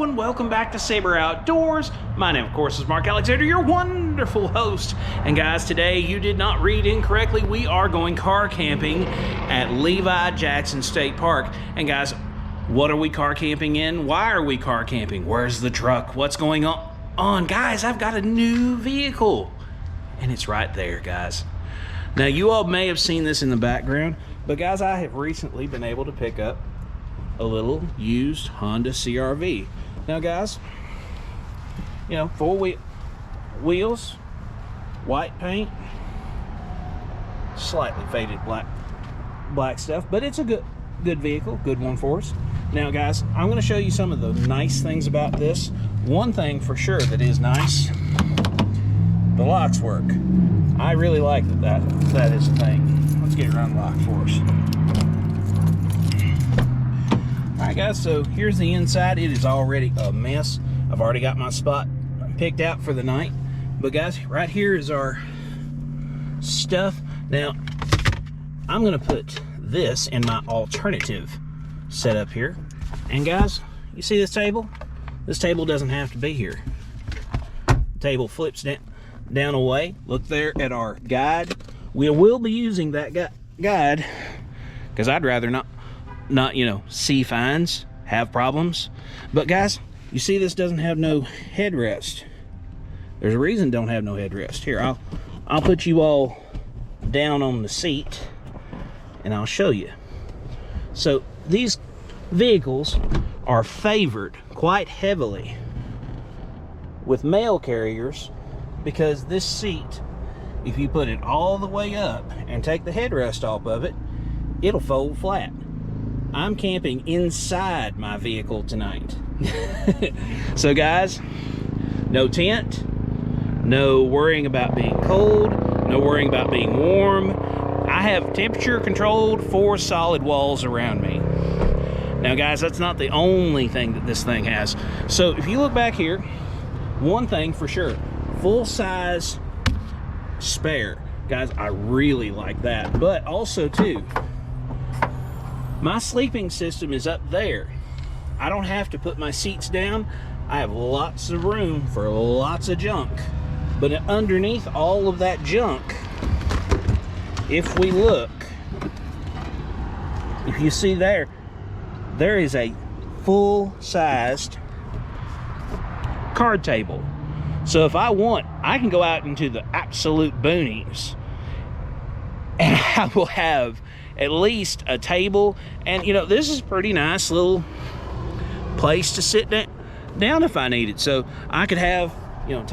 Hello and welcome back to Saber Outdoors. My name, of course, is Mark Alexander, your wonderful host. And guys, today you did not read incorrectly. We are going car camping at Levi Jackson State Park. And guys, what are we car camping in? Why are we car camping? Where's the truck? What's going on? Guys, I've got a new vehicle. And it's right there, guys. Now, you all may have seen this in the background, but guys, I have recently been able to pick up a little used Honda CR-V. Now guys, you know, wheels, white paint, slightly faded black stuff, but it's a good vehicle, good one for us. Now guys, I'm going to show you some of the nice things about this. One thing for sure that is nice, the locks work. I really like that is a thing. Let's get it unlocked for us. Alright guys, so here's the inside. It is already a mess. I've already got my spot picked out for the night. But guys, right here is our stuff. Now, I'm going to put this in my alternative setup here. And guys, you see this table? This table doesn't have to be here. The table flips down away. Look there at our guide. We will be using that guide because I'd rather not you know, see fines, have problems. But guys, you see this doesn't have no headrest. There's a reason it don't have no headrest. Here, I'll put you all down on the seat and I'll show you. So these vehicles are favored quite heavily with mail carriers because this seat, if you put it all the way up and take the headrest off of it, it'll fold flat. I'm camping inside my vehicle tonight. So guys, no tent, no worrying about being cold, no worrying about being warm. I have temperature controlled 4 solid walls around me. Now guys, that's not the only thing that this thing has. So if you look back here, one thing for sure, full size spare. Guys, I really like that. But also too, my sleeping system is up there. I don't have to put my seats down. I have lots of room for lots of junk. But underneath all of that junk, if we look, if you see there is a full-sized card table. So if I want, I can go out into the absolute boonies and I will have at least a table. And you know, this is a pretty nice little place to sit down if I need it. So I could have, you know,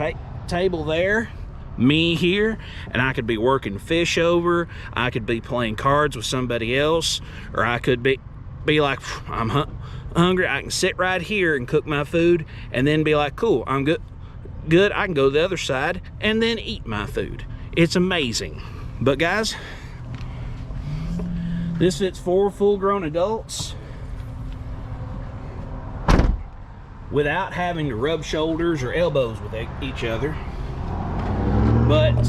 table there, me here, and I could be working fish over. I could be playing cards with somebody else, or I could be like, I'm hungry. I can sit right here and cook my food and then be like, cool, I'm good. I can go to the other side and then eat my food. It's amazing. But guys, this fits 4 full-grown adults without having to rub shoulders or elbows with each other. But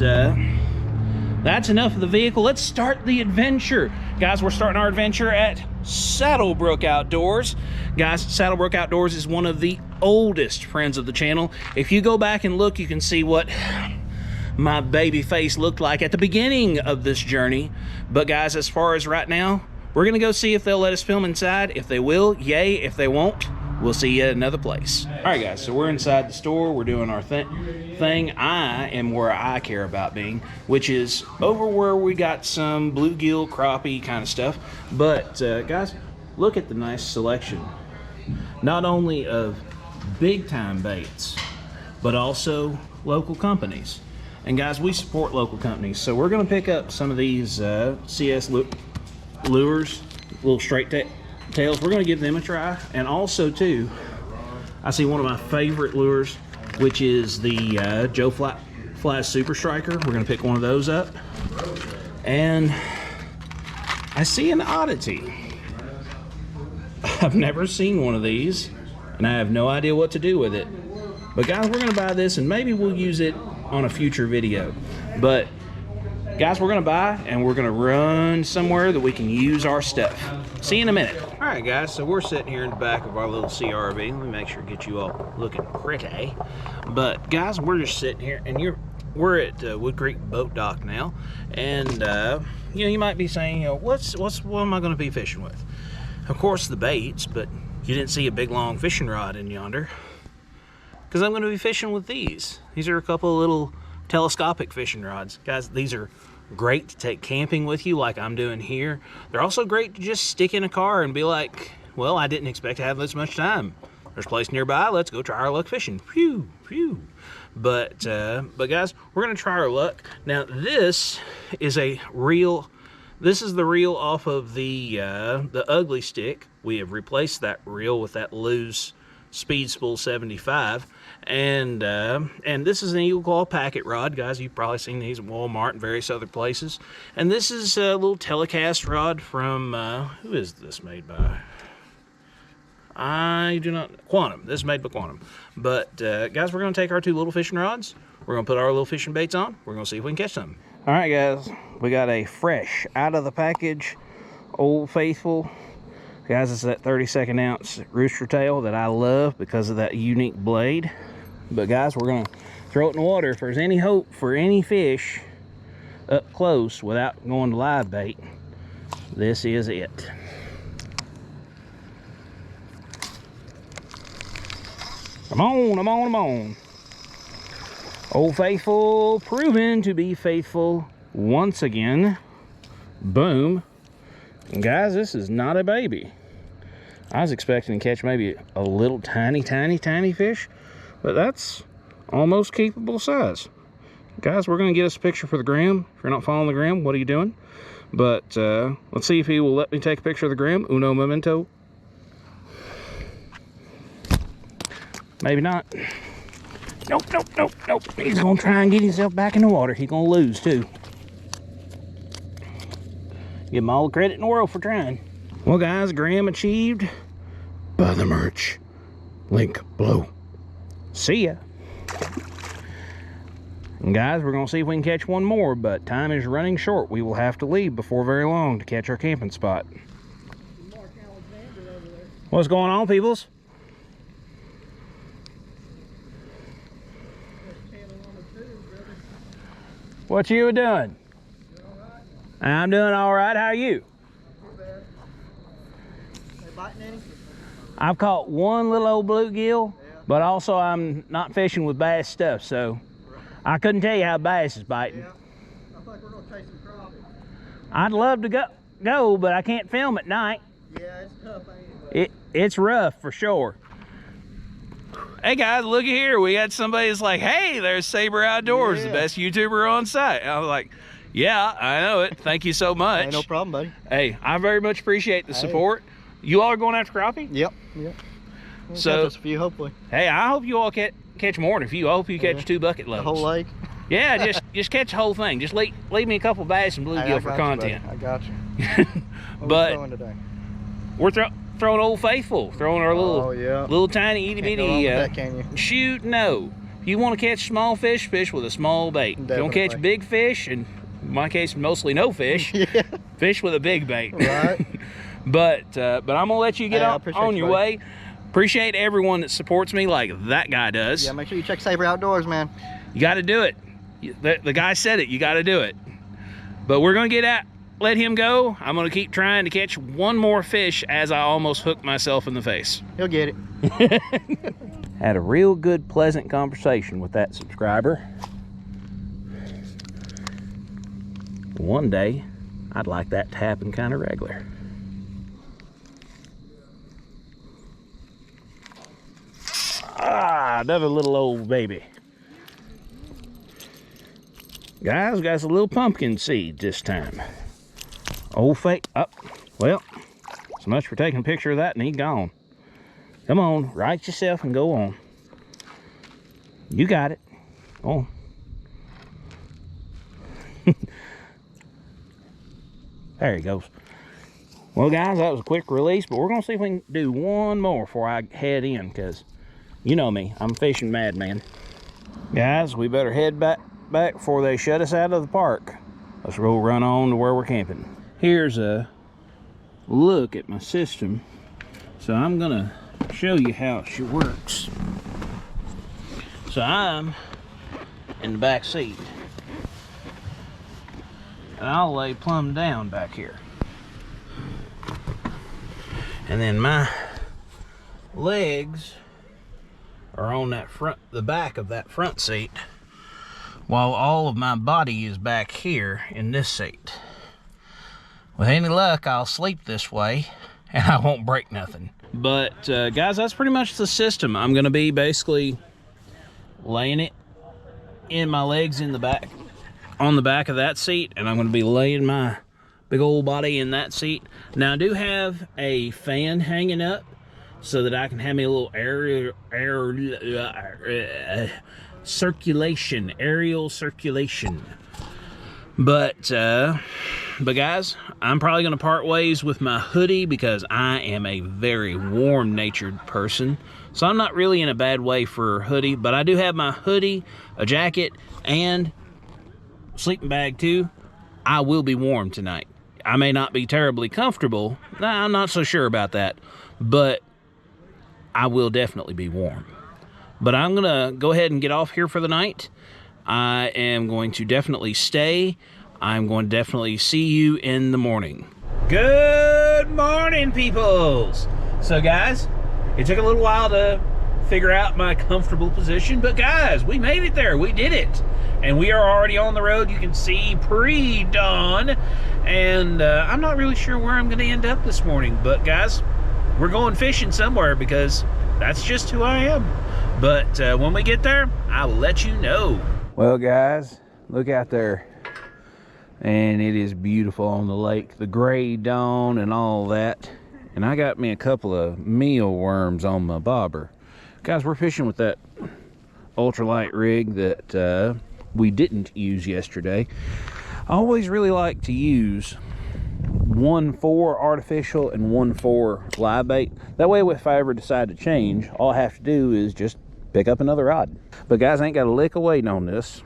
that's enough of the vehicle. Let's start the adventure. Guys, we're starting our adventure at Saddlebrook Outdoors. Guys, Saddlebrook Outdoors is one of the oldest friends of the channel. If you go back and look, you can see what my baby face looked like at the beginning of this journey. But guys, as far as right now, we're gonna go see if they'll let us film inside. If they will, yay. If they won't, we'll see you at another place. All right guys, so we're inside the store. We're doing our thing. I am where I care about being, which is over where we got some bluegill, crappie kind of stuff. But guys, look at the nice selection, not only of big time baits, but also local companies. And guys, we support local companies, so we're going to pick up some of these CS lures, little straight tails. We're going to give them a try. And also too, I see one of my favorite lures, which is the Joe Fly Super Striker. We're going to pick one of those up. And I see an oddity. I've never seen one of these, and I have no idea what to do with it. But guys, we're going to buy this, and maybe we'll use it on a future video. But guys, we're gonna buy and we're gonna run somewhere that we can use our stuff. See you in a minute. All right, guys, so we're sitting here in the back of our little CRV. Let me make sure to get you all looking pretty. But guys, we're just sitting here, and we're at Wood Creek Boat Dock now. And you know, you might be saying, you know, what am I going to be fishing with? Of course, the baits, but you didn't see a big long fishing rod in yonder, because I'm going to be fishing with these. These are a couple of little telescopic fishing rods. Guys, these are great to take camping with you like I'm doing here. They're also great to just stick in a car and be like, well, I didn't expect to have this much time. There's a place nearby, let's go try our luck fishing. Phew, phew. But guys, we're gonna try our luck. Now this is the reel off of the ugly stick. We have replaced that reel with that loose Speed Spool 75, and this is an Eagle Claw packet rod, guys. You've probably seen these at Walmart and various other places. And this is a little telecast rod from who is this made by? I do not. Quantum. This is made by Quantum. But guys, we're going to take our two little fishing rods. We're going to put our little fishing baits on. We're going to see if we can catch some. All right, guys, we got a fresh out of the package Old Faithful. Guys, it's that 32nd ounce rooster tail that I love because of that unique blade. But guys, we're gonna throw it in the water. If there's any hope for any fish up close without going to live bait, this is it. Come on, come on, come on. Old Faithful proven to be faithful once again. Boom. And guys, this is not a baby. I was expecting to catch maybe a little tiny fish, but that's almost capable size. Guys, we're going to get us a picture for the gram. If you're not following the gram, what are you doing? But let's see if he will let me take a picture of the gram. Uno momento. Maybe not. Nope, nope, nope, nope. He's going to try and get himself back in the water. He's going to lose, too. Give him all the credit in the world for trying. Well, guys, gram achieved. Buy the merch. Link below. See ya. And guys, we're going to see if we can catch one more, but time is running short. We will have to leave before very long to catch our camping spot. What's going on, peoples? What you doing? I'm doing all right. How are you? They biting any? I've caught one little old bluegill, but also I'm not fishing with bass stuff, so I couldn't tell you how bass is biting. Yeah. I think we're gonna chase some crappie. I'd love to go, but I can't film at night. Yeah, it's tough, ain't it? It's rough for sure. Hey guys, look here. We got somebody that's like, hey, there's Saber Outdoors, the best YouTuber on site. I was like, yeah, I know it. Thank you so much. Hey, no problem, buddy. Hey, I very much appreciate the support. You all are going after crappie? Yep. We'll so, catch us a few, hopefully. Hey, I hope you all catch more than a few. I hope you catch 2 bucket loads. The whole lake? Yeah, just catch the whole thing. Just leave me a couple bass and bluegill for content. I got you. But what are we throwing today? We're throwing Old Faithful, throwing our little tiny itty bitty. Shoot, no. If you want to catch small fish, fish with a small bait. Definitely. If you want to catch big fish, and in my case, mostly no fish, fish with a big bait. Right. But I'm gonna let you get on your way. Appreciate everyone that supports me like that guy does. Yeah, make sure you check Saber Outdoors, man. You got to do it. The guy said it. You got to do it. But we're gonna let him go. I'm gonna keep trying to catch one more fish as I almost hooked myself in the face. He'll get it. Had a real good, pleasant conversation with that subscriber. One day, I'd like that to happen kind of regular. Ah, another little old baby. Guys, got a little pumpkin seed this time. Old fake. Up. Well, so much for taking a picture of that and he gone. Come on, right yourself and go on. You got it. Go on. There he goes. Well, guys, that was a quick release, but we're going to see if we can do one more before I head in, because you know me, I'm a fishing madman. Guys, we better head back before they shut us out of the park. Let's go run on to where we're camping. Here's a look at my system. So I'm gonna show you how she works. So I'm in the back seat, and I'll lay plumb down back here. And then my legs are on that the back of that front seat, while all of my body is back here in this seat. With any luck, I'll sleep this way and I won't break nothing. But guys, that's pretty much the system. I'm gonna be basically laying it in my legs in the back, on the back of that seat, and I'm gonna be laying my big old body in that seat. Now I do have a fan hanging up so that I can have me a little aerial circulation. But guys, I'm probably gonna part ways with my hoodie because I am a very warm-natured person. So I'm not really in a bad way for a hoodie, but I do have my hoodie, a jacket, and sleeping bag too. I will be warm tonight. I may not be terribly comfortable. I'm not so sure about that, but I will definitely be warm. But I'm gonna go ahead and get off here for the night. I am going to definitely stay. I'm going to definitely see you in the morning. Good morning, peoples. So guys, it took a little while to figure out my comfortable position, but guys, we made it there. We did it. And we are already on the road. You can see pre-dawn. And I'm not really sure where I'm gonna end up this morning, but guys, we're going fishing somewhere because that's just who I am. But when we get there, I will let you know. Well guys, look out there. And it is beautiful on the lake. The gray dawn and all that. And I got me a couple of mealworms on my bobber. Guys, we're fishing with that ultralight rig that we didn't use yesterday. I always really like to use 1.4 artificial and 1.4 live bait. That way, if I ever decide to change, all I have to do is just pick up another rod. But guys, I ain't got a lick of weight on this,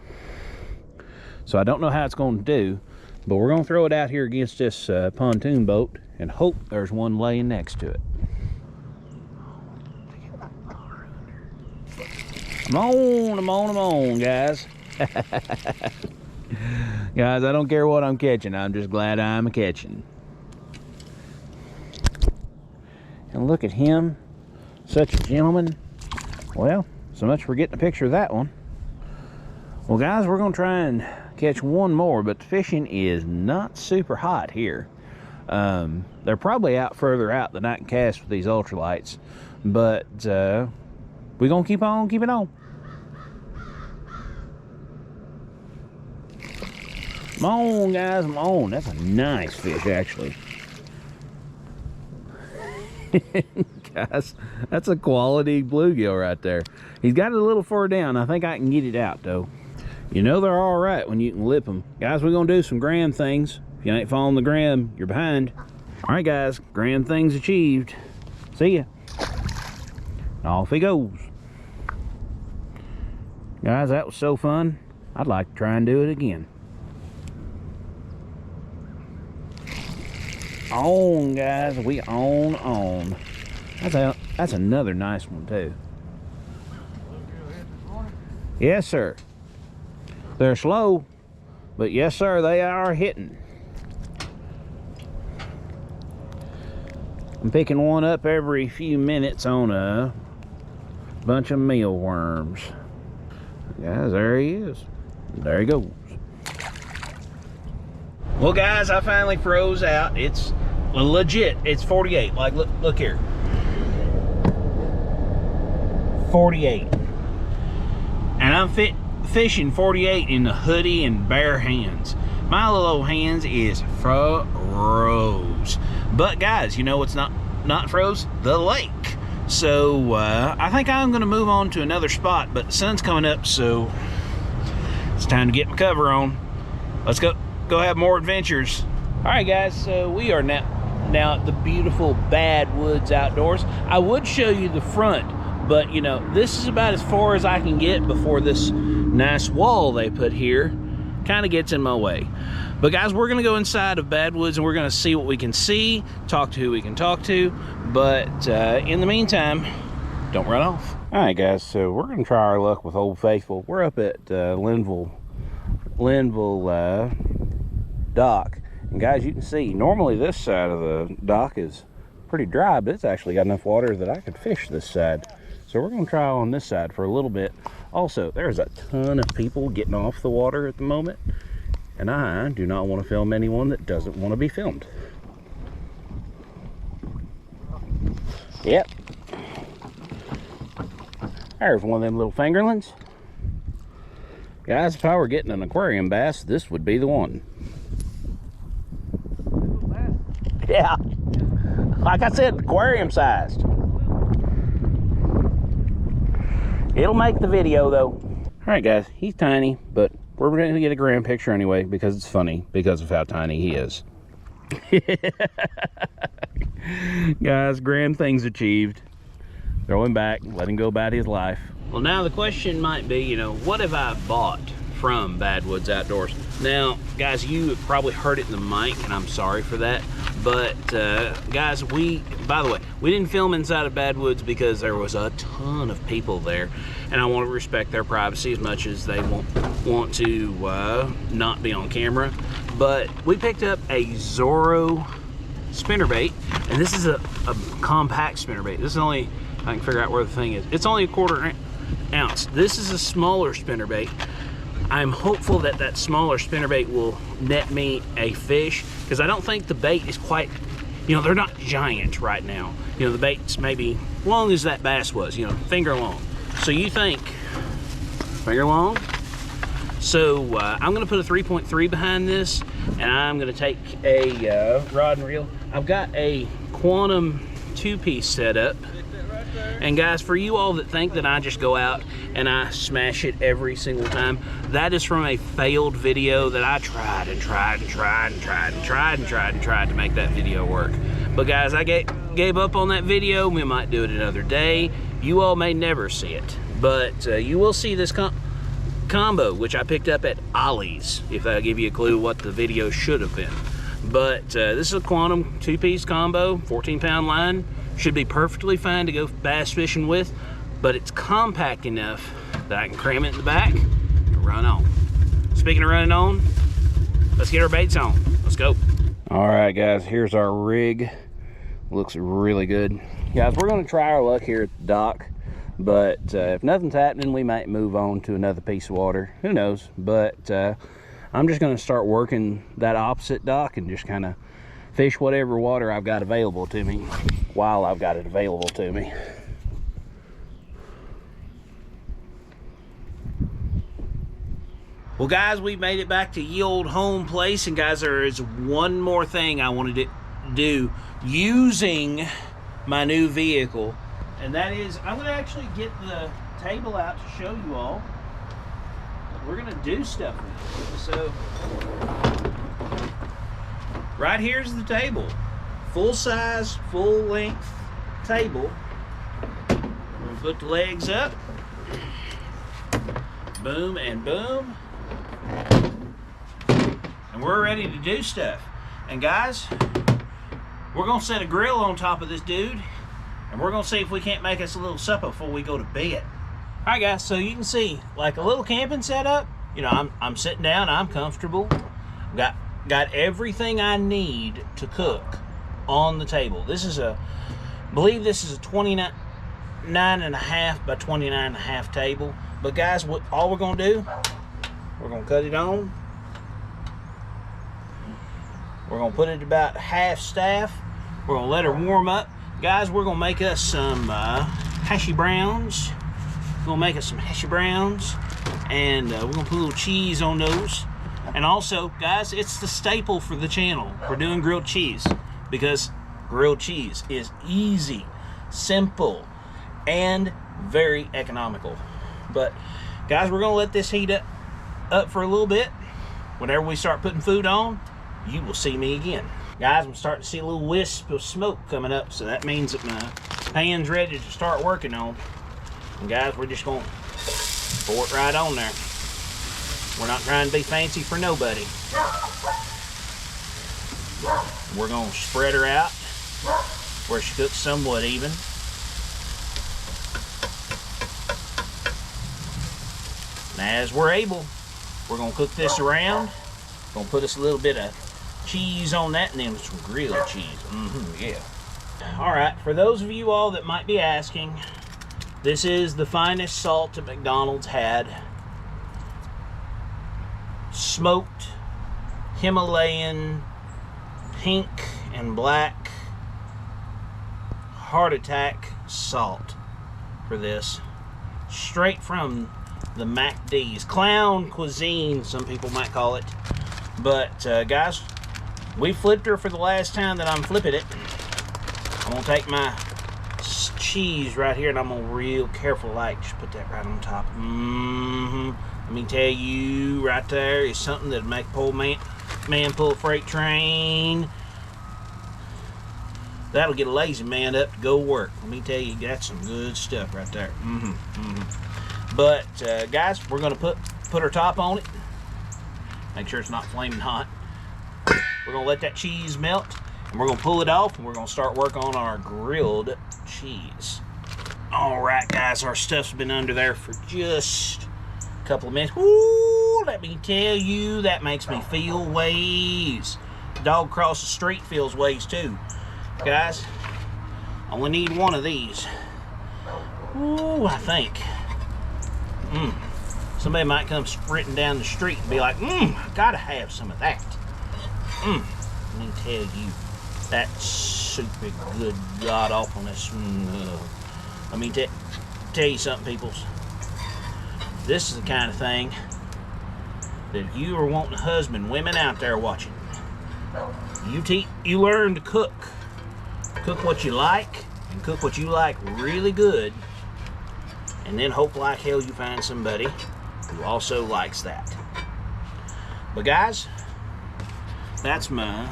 so I don't know how it's going to do, but we're going to throw it out here against this pontoon boat and hope there's one laying next to it. Come on, guys. Guys, I don't care what I'm catching. I'm just glad I'm catching. And look at him. Such a gentleman. Well, so much for getting a picture of that one. Well, guys, we're going to try and catch one more, but the fishing is not super hot here. They're probably out further out than I can cast with these ultralights, but we're going to keep on keeping on. Come on, guys, come on. That's a nice fish, actually. Guys, that's a quality bluegill right there. He's got it a little further down. I think I can get it out, though. You know they're all right when you can lip them. Guys, we're going to do some gram things. If you ain't following the gram, you're behind. All right, guys, gram things achieved. See ya. Off he goes. Guys, that was so fun. I'd like to try and do it again. On, guys, we on. That's another nice one too. Yes, sir. They're slow, but yes, sir, they are hitting. I'm picking one up every few minutes on a bunch of mealworms. Guys, there he is. There he goes. Well, guys, I finally froze out. It's legit. It's 48. Like, look here. 48. And I'm fishing 48 in the hoodie and bare hands. My little old hands is froze. But guys, you know what's not froze? The lake. So I think I'm gonna move on to another spot, but the sun's coming up, so it's time to get my cover on. Let's go have more adventures. All right, guys, so we are now at the beautiful Bad Woods Outdoors. I would show you the front, but you know, this is about as far as I can get before this nice wall they put here kind of gets in my way. But guys, we're gonna go inside of Badwoods and we're gonna see what we can see, talk to who we can talk to. But in the meantime, don't run off. All right, guys, so we're gonna try our luck with Old Faithful. We're up at Linville dock. And guys, you can see, normally this side of the dock is pretty dry, but it's actually got enough water that I could fish this side. So we're gonna try on this side for a little bit. Also, there's a ton of people getting off the water at the moment, and I do not want to film anyone that doesn't want to be filmed. Yep. There's one of them little fingerlings. Guys, if I were getting an aquarium bass, this would be the one. Yeah. Like I said, aquarium sized. It'll make the video though. All right, guys, he's tiny, but we're going to get a grand picture anyway because it's funny because of how tiny he is. Guys, grand things achieved. Throw him back, let him go about his life. Well, now the question might be, you know, what have I bought from Badwoods Outdoors? Now, guys, you have probably heard it in the mic, and I'm sorry for that. But, guys, by the way, we didn't film inside of Badwoods because there was a ton of people there. And I want to respect their privacy as much as they want to not be on camera. But we picked up a Zorro spinnerbait, and this is a compact spinnerbait. This is only, I can figure out where the thing is. It's only a 1/4 ounce. This is a smaller spinnerbait. I'm hopeful that that smaller spinnerbait will net me a fish, because I don't think the bait is quite, you know, they're not giant right now. You know, the bait's maybe long as that bass was, you know, finger long. So you think finger long? So I'm gonna put a 3.3 behind this, and I'm gonna take a rod and reel. I've got a Quantum 2-piece set up. And guys, for you all that think that I just go out and I smash it every single time, that is from a failed video that I tried to make that video work. But guys, I gave up on that video. We might do it another day. You all may never see it, but you will see this combo, which I picked up at Ollie's, if that'll give you a clue what the video should have been. But this is a Quantum 2-piece combo, 14-pound line. Should be perfectly fine to go bass fishing with, but it's compact enough that I can cram it in the back and run on. Speaking of running on, let's get our baits on. Let's go. All right, guys, here's our rig. Looks really good. Guys, we're gonna try our luck here at the dock, but if nothing's happening, we might move on to another piece of water. Who knows? But I'm just gonna start working that opposite dock and just kind of fish whatever water I've got available to me while I've got it available to me. Well, guys, we've made it back to ye old home place, and guys, there is one more thing I wanted to do using my new vehicle, and that is I'm going to actually get the table out to show you all. We're going to do stuff with it. So right here's the table. Full size, full length table. We're gonna put the legs up. Boom and boom. And we're ready to do stuff. And guys, we're gonna set a grill on top of this dude, and we're gonna see if we can't make us a little supper before we go to bed. All right, guys, so you can see like a little camping setup. You know, I'm sitting down, I'm comfortable. Got everything I need to cook on the table. This is I believe this is a 29.5 by 29.5 table. But guys, all we're gonna do, we're gonna cut it on. We're gonna put it about half staff. We're gonna let her warm up. Guys, we're gonna make us some hashy browns. We're gonna make us some hashy browns, and we're gonna put a little cheese on those. And also, guys, it's the staple for the channel. We're doing grilled cheese because grilled cheese is easy, simple, and very economical. But guys, we're gonna let this heat up for a little bit. Whenever we start putting food on, you will see me again. Guys, I'm starting to see a little wisp of smoke coming up, so that means that my pan's ready to start working on. And guys, we're just gonna pour it right on there. We're not trying to be fancy for nobody. We're gonna spread her out where she cooks somewhat even. And as we're able, we're gonna cook this around. Gonna put us a little bit of cheese on that, and then some grilled cheese. Yeah. All right, for those of you all that might be asking, this is the finest salt that McDonald's had. Smoked Himalayan pink and black heart attack salt for this. Straight from the MacD's. Clown cuisine, some people might call it. But guys, we flipped her for the last time that I'm flipping it. I'm gonna take my cheese right here and I'm gonna real careful like just put that right on top. Let me tell you, right there is something that'll make a poor man pull a freight train. That'll get a lazy man up to go work. Let me tell you, that's some good stuff right there. But guys, we're gonna put our top on it. Make sure it's not flaming hot. We're gonna let that cheese melt, and we're gonna pull it off, and we're gonna start work on our grilled cheese. All right, guys, our stuff's been under there for just a couple of minutes. Woo! Let me tell you, that makes me feel ways. Dog across the street feels ways too. Guys, I only need one of these. Ooh, I think. Somebody might come sprinting down the street and be like, I gotta have some of that. Let me tell you, that super good god awfulness. Let me tell you something, peoples. This is the kind of thing that if you are wanting a husband, women out there watching, you learn to cook. Cook what you like, and cook what you like really good, and then hope like hell you find somebody who also likes that. But guys, that's my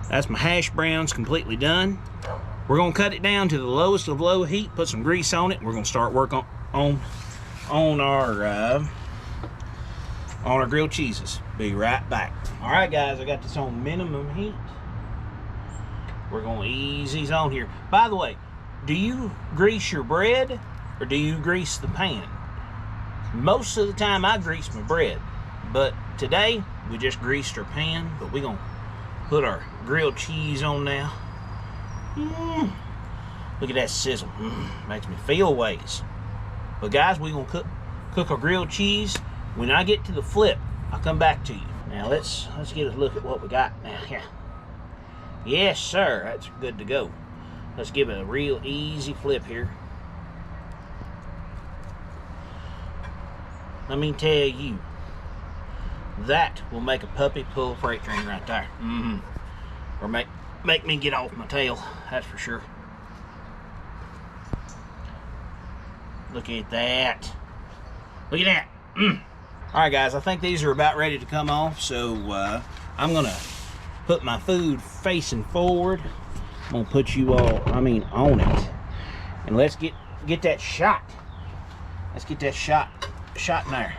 hash browns completely done. We're gonna cut it down to the lowest of low heat, put some grease on it, and we're gonna start work on our grilled cheeses. Be right back. All right, guys, I got this on minimum heat. We're gonna ease these on here. By the way, do you grease your bread or do you grease the pan? Most of the time I grease my bread, but today we just greased our pan. But we're gonna put our grilled cheese on now. Look at that sizzle. Makes me feel ways. But guys, we're gonna cook our grilled cheese. When I get to the flip, I'll come back to you. Now let's get a look at what we got now here. Yes, sir, that's good to go. Let's give it a real easy flip here. Let me tell you, that will make a puppy pull a freight train right there. Or make me get off my tail, that's for sure. Look at that. Look at that. All right, guys, I think these are about ready to come off, so I'm gonna put my food facing forward. I'm gonna put you all, on it. And let's get that shot. Let's get that shot in there.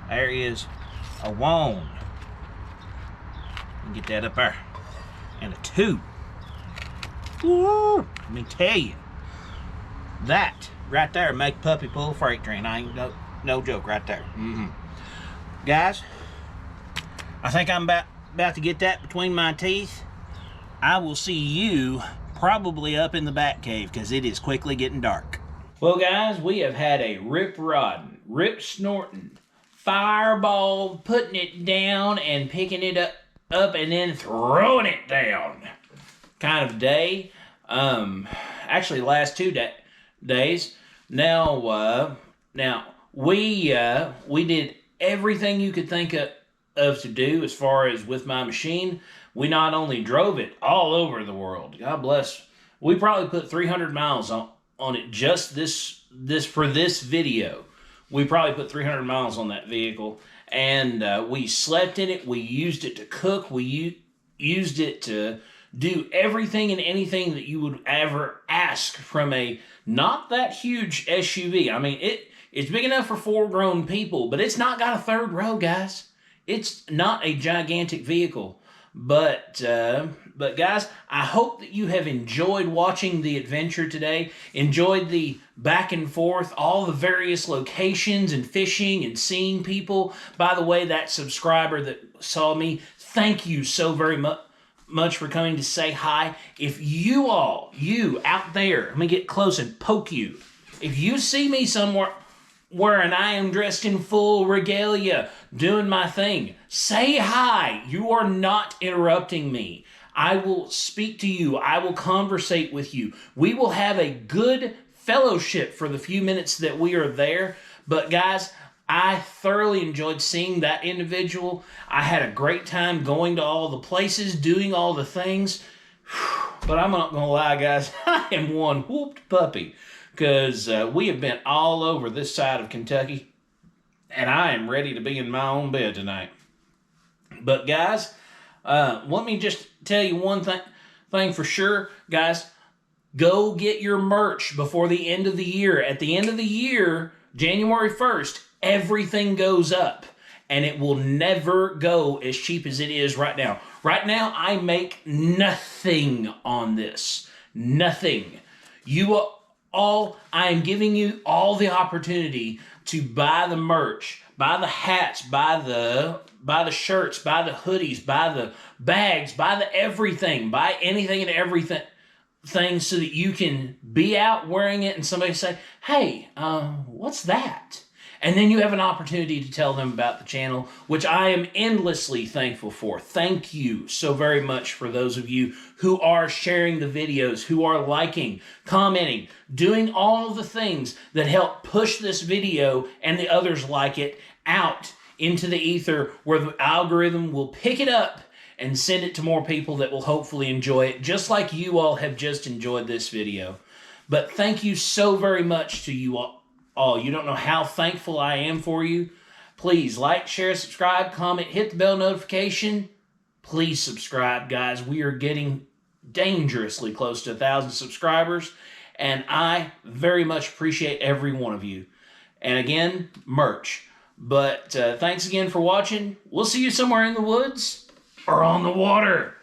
There is a 1. Get that up there. And a 2. Woo! Let me tell you, that right there make puppy pull a freight train. I ain't no joke right there. Guys, I think I'm about to get that between my teeth. I will see you probably up in the back cave because it is quickly getting dark. Well, guys, we have had a rip-rodding, rip-snorting, fireball, putting it down and picking it up and then throwing it down kind of day. Actually, the last 2 days. Now we did everything you could think of to do as far as with my machine. We not only drove it all over the world. God bless. We probably put 300 miles on it just this for this video. We probably put 300 miles on that vehicle, and we slept in it. We used it to cook. We used it to do everything and anything that you would ever ask from a not that huge SUV. I mean, it's big enough for 4 grown people, but it's not got a 3rd row, guys. It's not a gigantic vehicle, but guys, I hope that you have enjoyed watching the adventure today, enjoyed the back and forth, all the various locations and fishing and seeing people. By the way, that subscriber that saw me, thank you so very much for coming to say hi. If you out there, let me get close and poke you. If you see me somewhere wherein I am dressed in full regalia, doing my thing, say hi. You are not interrupting me. I will speak to you. I will conversate with you. We will have a good fellowship for the few minutes that we are there. But guys, I thoroughly enjoyed seeing that individual. I had a great time going to all the places, doing all the things. But I'm not going to lie, guys. I am one whooped puppy, because we have been all over this side of Kentucky, and I am ready to be in my own bed tonight. But guys, let me just tell you one thing for sure. Guys, go get your merch before the end of the year. At the end of the year, January 1st, everything goes up, and it will never go as cheap as it is right now. Right now, I make nothing on this. Nothing. I am giving you all the opportunity to buy the merch, buy the hats, buy the shirts, buy the hoodies, buy the bags, buy the everything, buy anything and everything so that you can be out wearing it and somebody say, hey, what's that? And then you have an opportunity to tell them about the channel, which I am endlessly thankful for. Thank you so very much for those of you who are sharing the videos, who are liking, commenting, doing all the things that help push this video and the others like it out into the ether, where the algorithm will pick it up and send it to more people that will hopefully enjoy it, just like you all have just enjoyed this video. But thank you so very much to you all. You don't know how thankful I am for you. Please like, share, subscribe, comment, hit the bell notification. Please subscribe, guys. We are getting dangerously close to 1,000 subscribers, and I very much appreciate every one of you. And again, merch. But thanks again for watching. We'll see you somewhere in the woods or on the water.